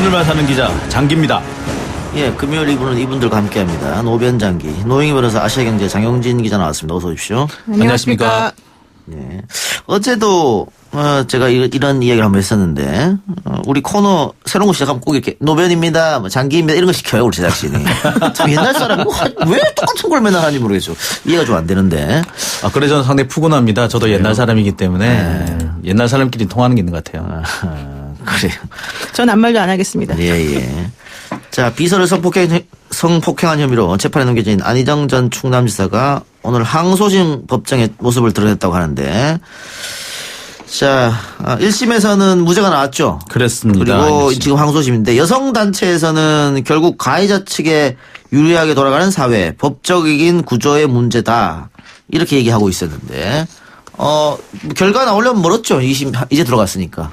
오늘만 사는 기자 장기입니다. 예, 금요일 2부는 이분들과 함께합니다. 노변 장기, 노영희 변호사, 아시아경제 장영진 기자 나왔습니다. 어서 오십시오. 안녕하십니까. 예. 어제도 제가 이런 이야기를 한번 했었는데 우리 코너 새로운 거 시작하면 꼭 이렇게 노변입니다, 뭐 장기입니다 이런 거 시켜요 우리 제작진이. 참 옛날 사람이 왜 똑같은 걸 맨날 하는지 모르겠죠. 이해가 좀 안 되는데. 그래 저는 상당히 푸근합니다. 저도 옛날 사람이기 때문에 옛날 사람끼리 통하는 게 있는 것 같아요. 그래요. 전 아무 말도 안 하겠습니다. 예. 자, 비서를 성폭행한 혐의로 재판에 넘겨진 안희정 전 충남지사가 오늘 항소심 법정에 모습을 드러냈다고 하는데, 자, 1심에서는 무죄가 나왔죠. 그렇습니다. 그리고 지금 항소심인데 여성단체에서는 결국 가해자 측에 유리하게 돌아가는 사회, 법적인 구조의 문제다 이렇게 얘기하고 있었는데, 결과 나오려면 멀었죠. 2심 이제 들어갔으니까.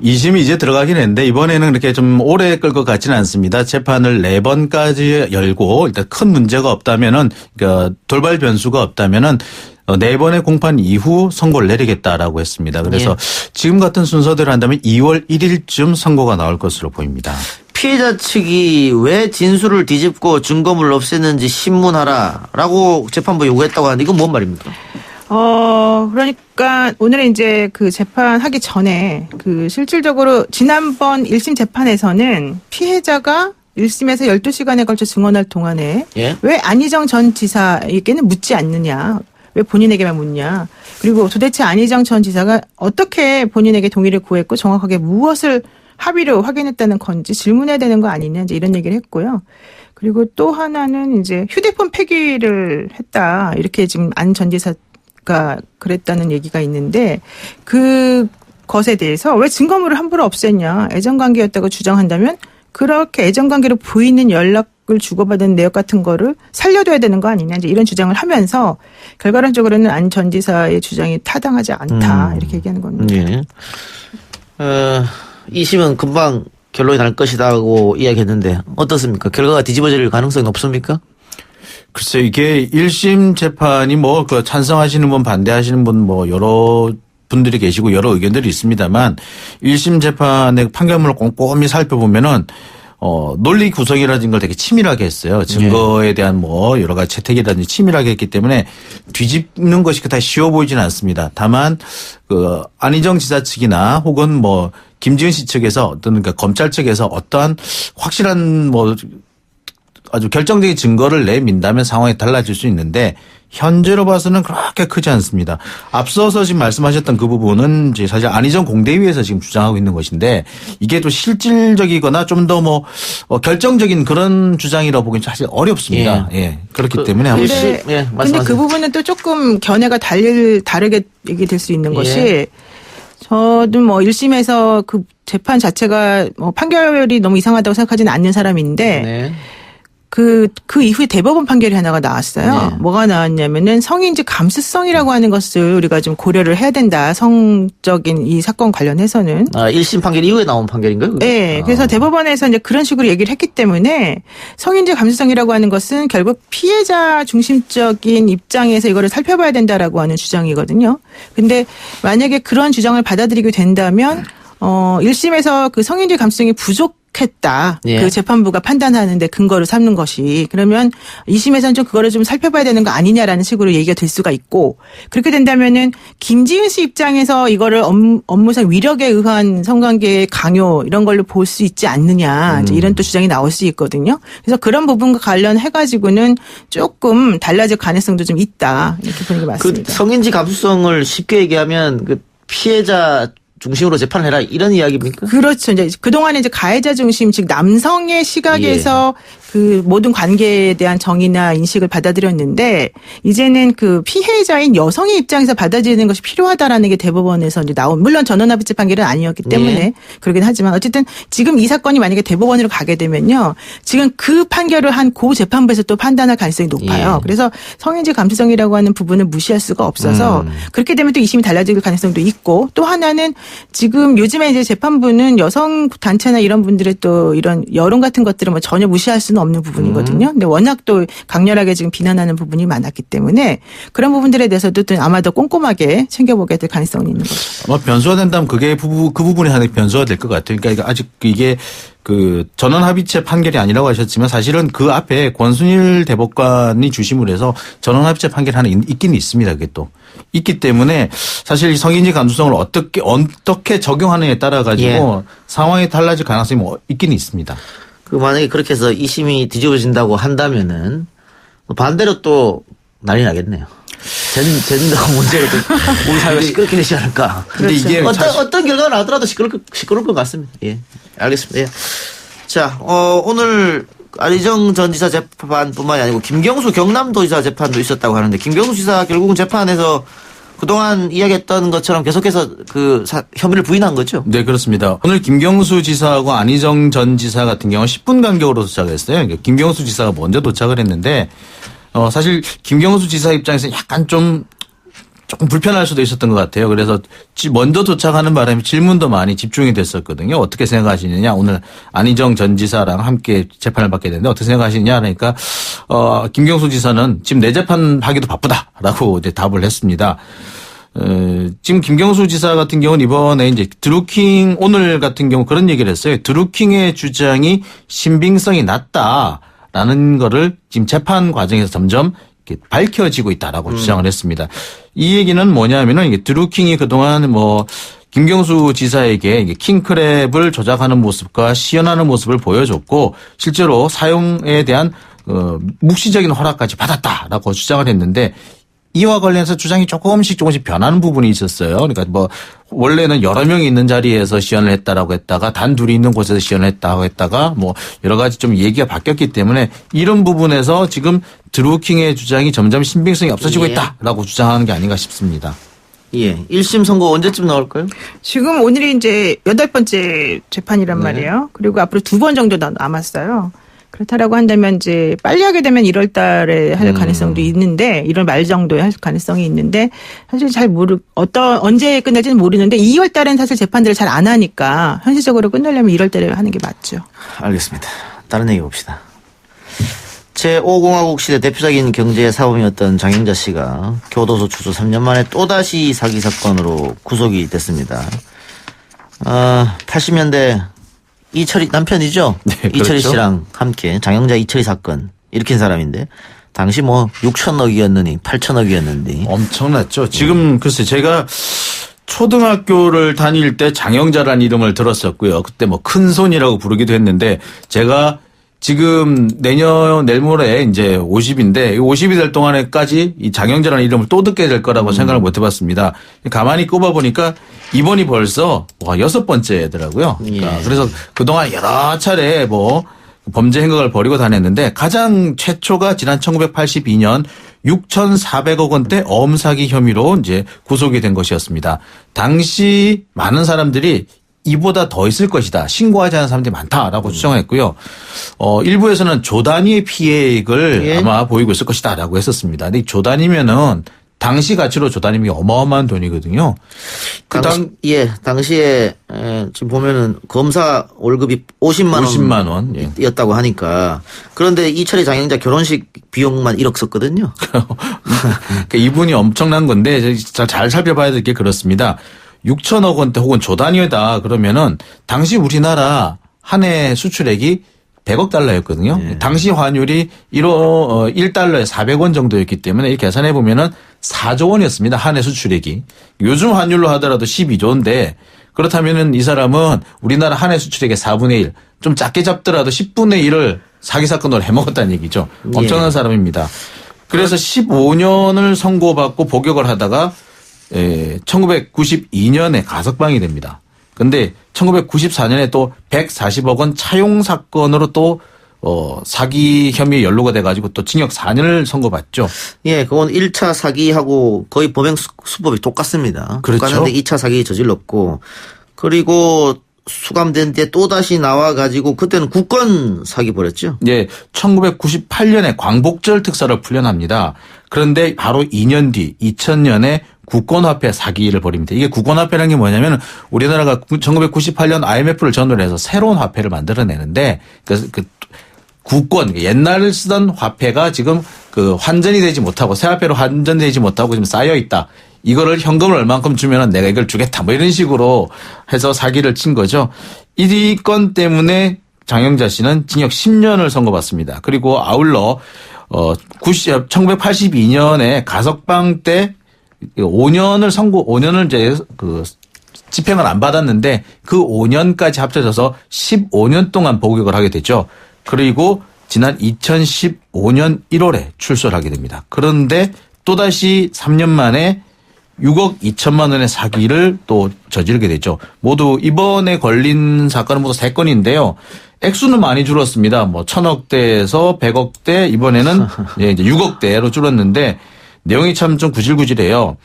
2심이 이제 들어가긴 했는데 이번에는 그렇게 좀 오래 끌 것 같지는 않습니다. 재판을 4번까지 열고 일단 큰 문제가 없다면은, 그러니까 돌발 변수가 없다면은 4번의 공판 이후 선고를 내리겠다라고 했습니다. 그래서 지금 같은 순서대로 한다면 2월 1일쯤 선고가 나올 것으로 보입니다. 피해자 측이 왜 진술을 뒤집고 증거물을 없앴는지 신문하라라고 재판부에 요구했다고 하는데 이건 뭔 말입니까? 그러니까 오늘은 이제 그 재판하기 전에 그 실질적으로 지난번 1심 재판에서는 피해자가 1심에서 12시간에 걸쳐 증언할 동안에 왜 안희정 전 지사에게는 묻지 않느냐. 왜 본인에게만 묻냐. 그리고 도대체 안희정 전 지사가 어떻게 본인에게 동의를 구했고 정확하게 무엇을 합의로 확인했다는 건지 질문해야 되는 거 아니냐. 이제 이런 얘기를 했고요. 그리고 또 하나는 이제 휴대폰 폐기를 했다. 이렇게 지금 안 전 지사가 그랬다는 얘기가 있는데 그것에 대해서 왜 증거물을 함부로 없앴냐. 애정관계였다고 주장한다면 그렇게 애정관계로 보이는 연락을 주고받은 내역 같은 거를 살려둬야 되는 거 아니냐. 이제 이런 주장을 하면서 결과론적으로는 안 전 지사의 주장이 타당하지 않다. 이렇게 얘기하는 겁니다. 예. 2심은 금방 결론이 날 것이다고 이야기했는데 어떻습니까? 결과가 뒤집어질 가능성이 높습니까? 글쎄 이게 1심 재판이 뭐 그 찬성하시는 분 반대하시는 분 뭐 여러 분들이 계시고 여러 의견들이 있습니다만 1심 재판의 판결문을 꼼꼼히 살펴보면은 논리 구성이라는 걸 되게 치밀하게 했어요. 증거에 대한 뭐 여러 가지 채택이라든지 치밀하게 했기 때문에 뒤집는 것이 그다지 쉬워 보이지는 않습니다. 다만 그 안희정 지사 측이나 혹은 뭐 김지은 씨 측에서 어떤 그러니까 검찰 측에서 어떠한 확실한 뭐 아주 결정적인 증거를 내민다면 상황이 달라질 수 있는데 현재로 봐서는 그렇게 크지 않습니다. 앞서서 지금 말씀하셨던 그 부분은 이제 사실 안희정 공대위에서 지금 주장하고 있는 것인데 이게 또 실질적이거나 좀 더 뭐 결정적인 그런 주장이라고 보기는 사실 어렵습니다. 예. 그렇기 때문에 한번. 근데 그 부분은 또 조금 견해가 다르게 얘기될 수 있는 것이 저도 뭐 1심에서 그 재판 자체가 뭐 판결이 너무 이상하다고 생각하지는 않는 사람인데 그 이후에 대법원 판결이 하나가 나왔어요. 뭐가 나왔냐면은 성인지 감수성이라고 하는 것을 우리가 좀 고려를 해야 된다. 성적인 이 사건 관련해서는. 1심 판결 이후에 나온 판결인가요? 그게? 네. 그래서 대법원에서 이제 그런 식으로 얘기를 했기 때문에 성인지 감수성이라고 하는 것은 결국 피해자 중심적인 입장에서 이거를 살펴봐야 된다라고 하는 주장이거든요. 근데 만약에 그런 주장을 받아들이게 된다면 1심에서 그 성인지 감수성이 부족했다. 그 재판부가 판단하는데 근거를 삼는 것이. 그러면 2심에서는 좀 그거를 좀 살펴봐야 되는 거 아니냐라는 식으로 얘기가 될 수가 있고 그렇게 된다면은 김지은 씨 입장에서 이거를 업무상 위력에 의한 성관계의 강요 이런 걸로 볼 수 있지 않느냐. 이런 또 주장이 나올 수 있거든요. 그래서 그런 부분과 관련해가지고는 조금 달라질 가능성도 좀 있다. 이렇게 보는 게 맞습니다. 그 성인지 감수성을 쉽게 얘기하면 그 피해자 중심으로 재판을 해라 이런 이야기입니까? 그렇죠. 이제 그동안에 이제 가해자 중심 즉 남성의 시각에서 그 모든 관계에 대한 정의나 인식을 받아들였는데 이제는 그 피해자인 여성의 입장에서 받아들이는 것이 필요하다라는 게 대법원에서 이제 나온 물론 전원합의체 판결은 아니었기 때문에 그러긴 하지만 어쨌든 지금 이 사건이 만약에 대법원으로 가게 되면요. 지금 그 판결을 한 고 재판부에서 또 판단할 가능성이 높아요. 그래서 성인지 감수성이라고 하는 부분을 무시할 수가 없어서 그렇게 되면 또 2심이 달라질 가능성도 있고 또 하나는 지금 요즘에 이제 재판부는 여성 단체나 이런 분들의 또 이런 여론 같은 것들은 뭐 전혀 무시할 수는 수는 없는 부분이거든요. 근데 워낙 또 강렬하게 지금 비난하는 부분이 많았기 때문에 그런 부분들에 대해서도 또 아마 더 꼼꼼하게 챙겨보게 될 가능성이 있는 거죠. 아마 변수가 된다면 그게 그 부분이 하나의 변수가 될 것 같아요. 그러니까 아직 이게 그 전원합의체 판결이 아니라고 하셨지만 사실은 그 앞에 권순일 대법관이 주심을 해서 전원합의체 판결이 하나 있긴 있습니다. 그게 또 있기 때문에 사실 성인지 감수성을 어떻게 적용하느냐에 따라 가지고 상황이 달라질 가능성이 있긴 있습니다. 그 만약에 그렇게 해서 2심이 뒤집어진다고 한다면은 반대로 또 난리 나겠네요. 젠더 문제로 우리 사회가 시끄럽게 되지 않을까. 근데 이게 어떤 결과가 나오더라도 시끄러울 것 같습니다. 예. 알겠습니다. 예. 자, 오늘 안희정 전 지사 재판뿐만이 아니고 김경수 경남도지사 재판도 있었다고 하는데 김경수 지사 결국은 재판에서 그동안 이야기했던 것처럼 계속해서 혐의를 부인한 거죠? 네, 그렇습니다. 오늘 김경수 지사하고 안희정 전 지사 같은 경우는 10분 간격으로 도착을 했어요. 그러니까 김경수 지사가 먼저 도착을 했는데 사실 김경수 지사 입장에서 약간 조금 불편할 수도 있었던 것 같아요. 그래서 먼저 도착하는 바람에 질문도 많이 집중이 됐었거든요. 어떻게 생각하시느냐. 오늘 안희정 전 지사랑 함께 재판을 받게 되는데 어떻게 생각하시느냐. 그러니까 김경수 지사는 지금 내 재판하기도 바쁘다라고 이제 답을 했습니다. 지금 김경수 지사 같은 경우는 이번에 이제 드루킹 오늘 같은 경우 그런 얘기를 했어요. 드루킹의 주장이 신빙성이 낮다라는 거를 지금 재판 과정에서 점점 밝혀지고 있다라고 주장을 했습니다. 이 얘기는 뭐냐면은 이게 드루킹이 그동안 김경수 지사에게 킹크랩을 조작하는 모습과 시연하는 모습을 보여줬고 실제로 사용에 대한 묵시적인 허락까지 받았다라고 주장을 했는데 이와 관련해서 주장이 조금씩 변하는 부분이 있었어요. 그러니까 원래는 여러 명이 있는 자리에서 시연을 했다라고 했다가 단 둘이 있는 곳에서 시연을 했다고 했다가 여러 가지 좀 얘기가 바뀌었기 때문에 이런 부분에서 지금 드루킹의 주장이 점점 신빙성이 없어지고 있다라고 주장하는 게 아닌가 싶습니다. 예. 1심 선고 언제쯤 나올까요? 지금 오늘이 이제 8번째 재판이란 말이에요. 그리고 앞으로 2번 정도 남았어요. 그렇다라고 한다면 이제 빨리 하게 되면 1월 달에 할 가능성도 있는데 1월 말 정도에 할 가능성이 있는데 사실 잘 언제 끝날지는 모르는데 2월 달엔 사실 재판들을 잘 안 하니까 현실적으로 끝내려면 1월 달에 하는 게 맞죠. 알겠습니다. 다른 얘기 봅시다. 제5공화국 시대 대표적인 경제 사범이었던 장영자 씨가 교도소 추수 3년 만에 또다시 사기 사건으로 구속이 됐습니다. 80년대 이철이 남편이죠? 네, 그렇죠. 이철이 씨랑 함께 장영자 이철이 사건 일으킨 사람인데 당시 6천억이었느니 8천억이었는데 엄청났죠. 지금 글쎄 제가 초등학교를 다닐 때 장영자라는 이름을 들었었고요. 그때 큰손이라고 부르기도 했는데 제가 지금 내일 모레 이제 50인데 50이 될 동안에까지 이 장영자라는 이름을 또 듣게 될 거라고 생각을 못 해봤습니다. 가만히 꼽아보니까 이번이 벌써 6번째더라고요. 그래서 그동안 여러 차례 범죄 행각을 벌이고 다녔는데 가장 최초가 지난 1982년 6,400억 원대 어음사기 혐의로 이제 구속이 된 것이었습니다. 당시 많은 사람들이 이보다 더 있을 것이다. 신고하지 않은 사람들이 많다라고 추정했고요. 일부에서는 조 단위의 피해액을 아마 보이고 있을 것이다라고 했었습니다. 근데 조 단위면은 당시 가치로 조 단위면 어마어마한 돈이거든요. 당시에 지금 보면은 검사 월급이 50만 원이었다고 하니까 그런데 이철의 장영자 결혼식 비용만 1억 썼거든요. 그러니까 이분이 엄청난 건데 잘 살펴봐야 될 게 그렇습니다. 6천억 원대 혹은 조 단위다 그러면은 당시 우리나라 한 해 수출액이 100억 달러였거든요. 당시 환율이 1달러에 400원 정도였기 때문에 이 계산해 보면은 4조 원이었습니다. 한 해 수출액이. 요즘 환율로 하더라도 12조인데 그렇다면은 이 사람은 우리나라 한 해 수출액의 4분의 1, 좀 작게 잡더라도 10분의 1을 사기 사건으로 해먹었다는 얘기죠. 엄청난 사람입니다. 그래서 15년을 선고받고 복역을 하다가 1992년에 가석방이 됩니다. 근데 1994년에 또 140억 원 차용 사건으로 또 사기 혐의에 연루가 돼가지고 또 징역 4년을 선고받죠. 예, 그건 1차 사기하고 거의 범행 수법이 똑같습니다. 그렇죠. 똑같은데 2차 사기 저질렀고 그리고 수감된 뒤에 또다시 나와가지고 그때는 국권 사기 벌였죠. 예, 1998년에 광복절 특사를 풀려납니다. 그런데 바로 2년 뒤 2000년에 국권화폐 사기를 벌입니다. 이게 국권화폐라는 게 뭐냐면 우리나라가 1998년 IMF를 전후로 해서 새로운 화폐를 만들어내는데 그 국권 옛날 쓰던 화폐가 지금 그 환전이 되지 못하고 새 화폐로 환전되지 못하고 지금 쌓여 있다. 이거를 현금을 얼만큼 주면은 내가 이걸 주겠다. 뭐 이런 식으로 해서 사기를 친 거죠. 이 건 때문에 장영자 씨는 징역 10년을 선고받습니다. 그리고 아울러 1982년에 가석방 때 5년을 이제 그 집행을 안 받았는데 그 5년까지 합쳐져서 15년 동안 복역을 하게 됐죠. 그리고 지난 2015년 1월에 출소를 하게 됩니다. 그런데 또다시 3년 만에 6억 2천만 원의 사기를 또 저지르게 됐죠. 모두 이번에 걸린 사건은 모두 3건인데요. 액수는 많이 줄었습니다. 뭐 1,000억대에서 100억대, 이번에는 이제 6억대로 줄었는데 내용이 참 좀 구질구질해요.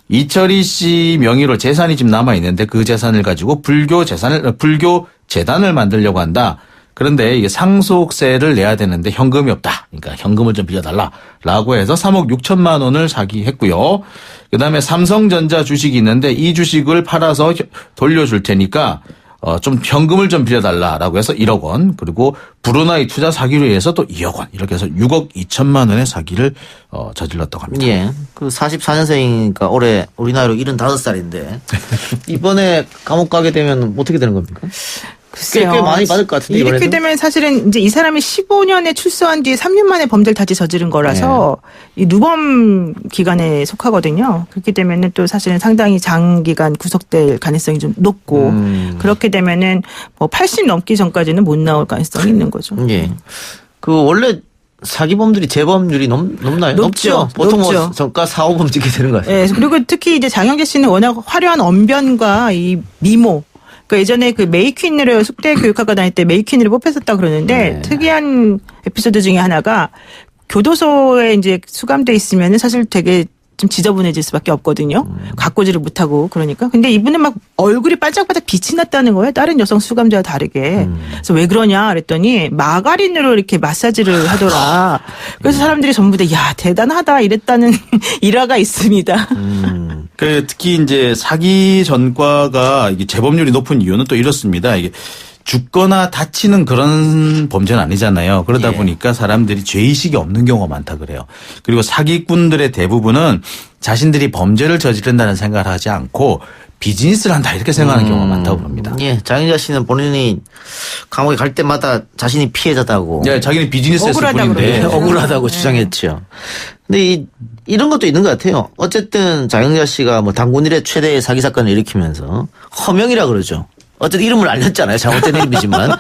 이철희 씨 명의로 재산이 지금 남아 있는데 그 재산을 가지고 불교 재단을 만들려고 한다. 그런데 이게 상속세를 내야 되는데 현금이 없다. 그러니까 현금을 좀 빌려달라라고 해서 3억 6천만 원을 사기했고요. 그다음에 삼성전자 주식이 있는데 이 주식을 팔아서 돌려줄 테니까 좀 현금을 좀 빌려달라라고 해서 1억 원, 그리고 브루나이 투자 사기로 해서 또 2억 원, 이렇게 해서 6억 2천만 원의 사기를 저질렀다고 합니다. 예. 그 44년생이니까 올해 우리 나이로 75살인데 이번에 감옥 가게 되면 어떻게 되는 겁니까? 꽤 많이 받을 것 같은데 이렇게 이번에도? 되면 사실은 이제 이 사람이 15년에 출소한 뒤에 3년 만에 범죄를 다시 저지른 거라서 이 누범 기간에 속하거든요. 그렇게 되면은 또 사실은 상당히 장기간 구속될 가능성이 좀 높고 그렇게 되면은 뭐 80 넘기 전까지는 못 나올 가능성이 있는 거죠. 예. 그 원래 사기범들이 재범률이 높나요? 높죠. 보통 높죠. 뭐 정가 4, 5범 찍게 되는 거 같아요. 네, 그리고 특히 이제 장영재 씨는 워낙 화려한 언변과 이 미모. 그 예전에 그 메이퀸으로 숙대 교육학과 다닐 때 메이퀸으로 뽑혔었다 그러는데 특이한 에피소드 중에 하나가 교도소에 이제 수감돼 있으면은 사실 되게 좀 지저분해질 수밖에 없거든요. 가꾸지를 못하고 그러니까. 근데 이분은 막 얼굴이 반짝반짝 빛이 났다는 거예요. 다른 여성 수감자와 다르게. 그래서 왜 그러냐 그랬더니 마가린으로 이렇게 마사지를 하더라. 그래서 사람들이 전부 다 야 대단하다 이랬다는 일화가 있습니다. 특히 이제 사기 전과가 이게 재범률이 높은 이유는 또 이렇습니다. 이게 죽거나 다치는 그런 범죄는 아니잖아요. 그러다 보니까 사람들이 죄의식이 없는 경우가 많다 그래요. 그리고 사기꾼들의 대부분은 자신들이 범죄를 저지른다는 생각을 하지 않고 비즈니스를 한다 이렇게 생각하는 경우가 많다고 봅니다. 예, 장영자 씨는 본인이 감옥에 갈 때마다 자신이 피해자다고. 네, 자기는 비즈니스 했을 뿐인데. 억울하다고 주장했죠. 근데 이런 것도 있는 것 같아요. 어쨌든 장영자 씨가 뭐 당군 이래 최대의 사기 사건을 일으키면서 허명이라 그러죠. 어쨌든 이름을 알렸잖아요. 잘못된 이름이지만.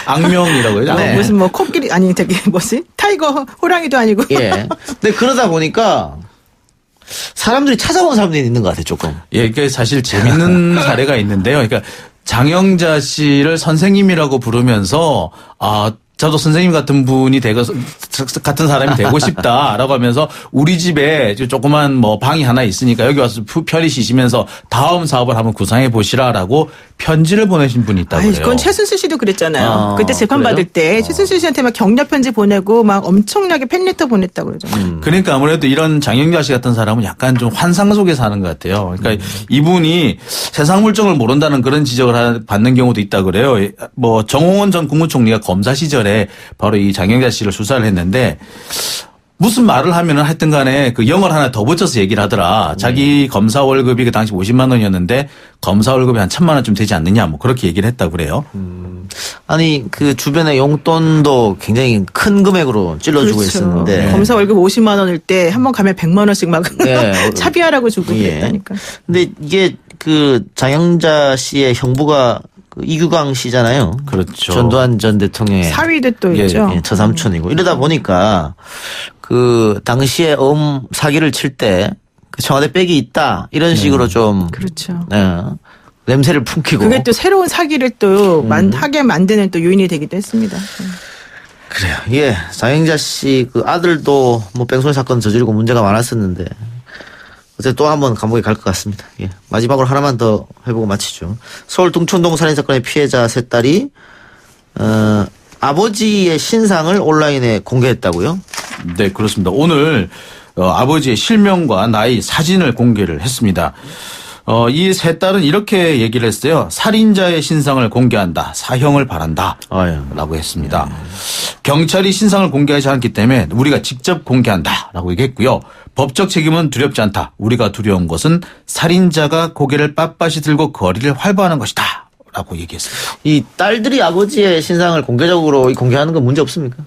악명이라고 해요. 네. 무슨 뭐 코끼리 아니 저기 뭐지 타이거 호랑이도 아니고. 예. 근데 그러다 보니까 사람들이 찾아온 사람들이 있는 것 같아요. 조금. 예, 그게 사실 재밌는 사례가 있는데요. 그러니까 장영자 씨를 선생님이라고 부르면서 저도 선생님 같은 분이 같은 사람이 되고 싶다라고 하면서 우리 집에 조그만 뭐 방이 하나 있으니까 여기 와서 편히 쉬시면서 다음 사업을 한번 구상해 보시라라고 편지를 보내신 분이 있다고 그래요. 그건 최순실 씨도 그랬잖아요. 그때 재판 그래요? 받을 때 최순실 씨한테 막 격려 편지 보내고 막 엄청나게 팬레터 보냈다고 그러죠. 그러니까 아무래도 이런 장영자 씨 같은 사람은 약간 좀 환상 속에 사는 것 같아요. 그러니까 이분이 세상 물정을 모른다는 그런 지적을 받는 경우도 있다 그래요. 뭐 정홍원 전 국무총리가 검사 시절에 바로 이 장영자 씨를 수사를 했는데 무슨 말을 하면은 하여튼 간에 그 영어를 하나 더 붙여서 얘기를 하더라. 자기 검사 월급이 그 당시 50만 원이었는데 검사 월급이 한 1,000만 원쯤 되지 않느냐 뭐 그렇게 얘기를 했다고 그래요. 아니 그 주변에 용돈도 굉장히 큰 금액으로 찔러주고 그렇죠. 있었는데. 검사 월급 50만 원일 때 한 번 가면 100만 원씩 막 네. 차비하라고 주고 예. 그랬다니까. 근데 이게 그 장영자 씨의 형부가 그 이규광 씨잖아요. 그렇죠. 전두환 전 대통령의 사위도 또 예, 있죠. 예, 저삼촌이고 이러다 보니까 그 당시에 사기를 칠 때 그 청와대 백이 있다 이런 식으로 좀 그렇죠. 냄새를 풍기고 그게 또 새로운 사기를 또 하게 만드는 또 요인이 되기도 했습니다. 그래요. 예, 장영자 씨 그 아들도 뭐 뺑소니 사건 저지르고 문제가 많았었는데 어쨌든 또 한 번 감옥에 갈 것 같습니다. 예, 마지막으로 하나만 더 해보고 마치죠. 서울 둥촌동 살인 사건의 피해자 세 딸이 아버지의 신상을 온라인에 공개했다고요? 네, 그렇습니다. 오늘 아버지의 실명과 나이, 사진을 공개를 했습니다. 이 세 딸은 이렇게 얘기를 했어요. 살인자의 신상을 공개한다. 사형을 바란다. 아유. 라고 했습니다. 경찰이 신상을 공개하지 않기 때문에 우리가 직접 공개한다. 라고 얘기했고요. 법적 책임은 두렵지 않다. 우리가 두려운 것은 살인자가 고개를 빳빳이 들고 거리를 활보하는 것이다. 라고 얘기했습니다. 이 딸들이 아버지의 신상을 공개적으로 공개하는 건 문제 없습니까?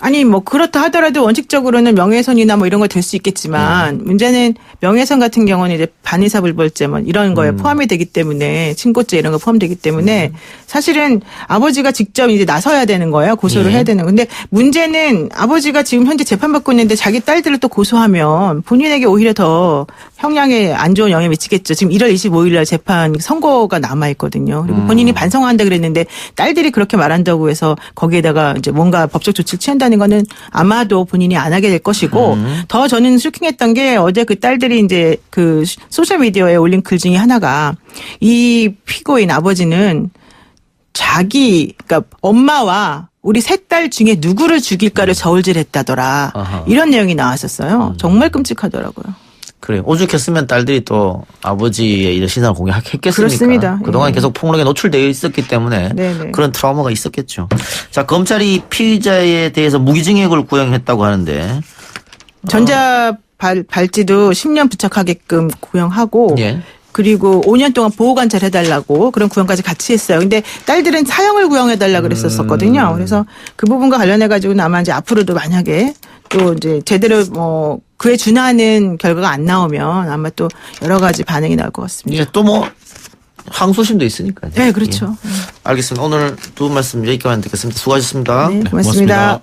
아니 뭐 그렇다 하더라도 원칙적으로는 명예훼손이나 뭐 이런 거 될 수 있겠지만 문제는 명예훼손 같은 경우는 이제 반의사불벌죄 뭐 이런 거에 포함이 되기 때문에 친고죄 이런 거 포함되기 때문에 사실은 아버지가 직접 이제 나서야 되는 거예요. 고소를 해야 되는. 근데 문제는 아버지가 지금 현재 재판받고 있는데 자기 딸들을 또 고소하면 본인에게 오히려 더 형량에 안 좋은 영향을 미치겠죠. 지금 1월 25일 날 재판 선고가 남아 있거든요. 그리고 본인이 반성한다 그랬는데 딸들이 그렇게 말한다고 해서 거기에다가 이제 뭔가 법적 조치를 취한다는 거는 아마도 본인이 안 하게 될 것이고 더 저는 쇼킹했던 게 어제 그 딸들이 이제 그 소셜미디어에 올린 글 중에 하나가 이 피고인 아버지는 자기 그러니까 엄마와 우리 세 딸 중에 누구를 죽일까를 저울질했다더라. 아하. 이런 내용이 나왔었어요. 정말 끔찍하더라고요. 그래 오죽했으면 딸들이 또 아버지의 이런 신상을 공개했겠습니까? 그렇습니다. 그동안 예. 계속 폭력에 노출되어 있었기 때문에 네네. 그런 트라우마가 있었겠죠. 자 검찰이 피의자에 대해서 무기징역을 구형했다고 하는데 전자 발찌도 10년 부착하게끔 구형하고 예. 그리고 5년 동안 보호관찰 해달라고 그런 구형까지 같이 했어요. 근데 딸들은 사형을 구형해달라 그랬었거든요. 그래서 그 부분과 관련해가지고는 아마 이제 앞으로도 만약에 또 이제 제대로 뭐 그에 준하는 결과가 안 나오면 아마 또 여러 가지 반응이 나올 것 같습니다. 이제 또 뭐 항소심도 있으니까요. 네, 그렇죠. 예. 알겠습니다. 오늘 두 분 말씀 여기까지 듣겠습니다. 수고하셨습니다. 네, 고맙습니다.